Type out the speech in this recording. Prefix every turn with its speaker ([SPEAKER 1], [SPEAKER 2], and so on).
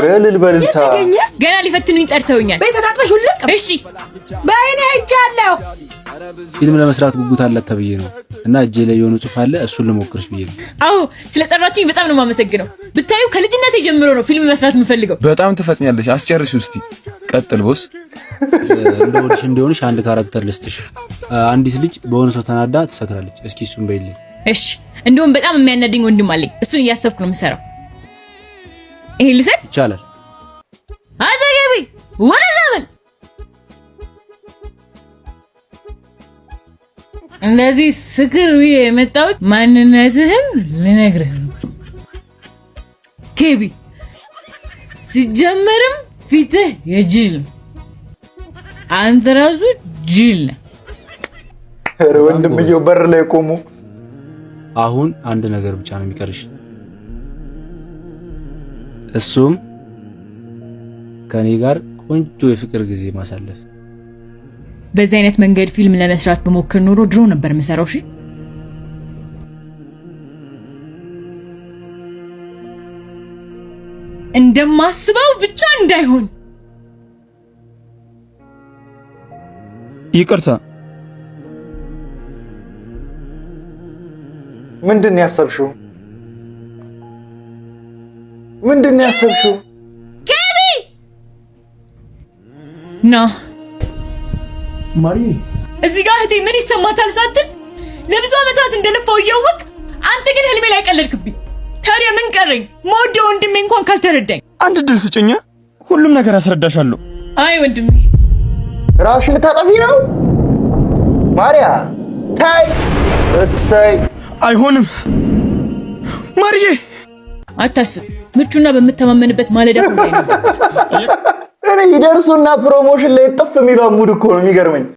[SPEAKER 1] ረልል በልታ
[SPEAKER 2] ገና ሊፈትኑኝ ጠርተውኛል።
[SPEAKER 3] ቤት ተጣጥበሽ ሁልቅ።
[SPEAKER 2] እሺ
[SPEAKER 3] በእኔ አይቻለሁ።
[SPEAKER 4] ፊልም ለመስራት ጉጉት አላት ተብዬ ነው እና እጄ ላይ የሆነ ጽሑፍ አለ እሱን ልሞክርሽ ብዬ ነው።
[SPEAKER 2] አዎ ስለጠራችኝ በጣም ነው የማመሰግነው። ብታዩ ከልጅነቴ ጀምሮ ነው ፊልም መስራት የምፈልገው።
[SPEAKER 5] በጣም ትፈጥኛለሽ። አስጨርሽ እስቲ ቀጥል ቦስ።
[SPEAKER 4] እንደወድሽ እንዲሆንሽ አንድ ካራክተር ልስጥሽ። አንዲት ልጅ በሆነ ሰው ተናዳ ትሰክራለች። እስኪ እሱን በይልኝ።
[SPEAKER 2] እሺ እንደውም በጣም የሚያናደኝ ወንድም አለኝ። እሱን እያሰብኩ ነው የምሰራው። ይሄ ልሰድ
[SPEAKER 4] ይቻላል።
[SPEAKER 2] አዘገቢ ወደዛ በል። እንደዚህ ስክር የመጣሁት ማንነትህን ልነግርህ ነው ኬቢ። ሲጀመርም ፊትህ የጅል ነው። አንተ ራሱ ጅል ነህ።
[SPEAKER 1] ኧረ ወንድምየው በር ላይ ቆሙ።
[SPEAKER 4] አሁን አንድ ነገር ብቻ ነው የሚቀርሽ። እሱም ከኔ ጋር ቆንጆ የፍቅር ጊዜ ማሳለፍ።
[SPEAKER 2] በዚህ አይነት መንገድ ፊልም ለመስራት በሞክር ኖሮ ድሮ ነበር የምሰራው። እሺ እንደማስበው ብቻ እንዳይሆን።
[SPEAKER 5] ይቅርታ።
[SPEAKER 1] ምንድን ነው ያሰብሽው? ምንድን ነው ያሰብሽው?
[SPEAKER 2] ኬቢ ና
[SPEAKER 1] ማሪ
[SPEAKER 2] እዚህ ጋር እህቴ ምን ይሰማታል ሳትል ለብዙ ዓመታት እንደለፋው እያወቅ አንተ ግን ህልሜ ላይ ቀለድክብኝ። ታዲያ ምን ቀረኝ? መወደው ወንድሜ እንኳን ካልተረዳኝ።
[SPEAKER 5] አንድ ድል ስጭኛ፣ ሁሉም ነገር አስረዳሻለሁ።
[SPEAKER 2] አይ ወንድሜ
[SPEAKER 1] ራስሽን ልታጠፊ ነው? ማሪያ ታይ እሰይ።
[SPEAKER 5] አይሆንም ማርዬ።
[SPEAKER 2] አታስብ፣ ምቹና በምተማመንበት ማለዳ ላይ ነበር።
[SPEAKER 1] እኔ ይደርሱና ፕሮሞሽን ላይ ጥፍ የሚለው ሙድ እኮ ነው የሚገርመኝ።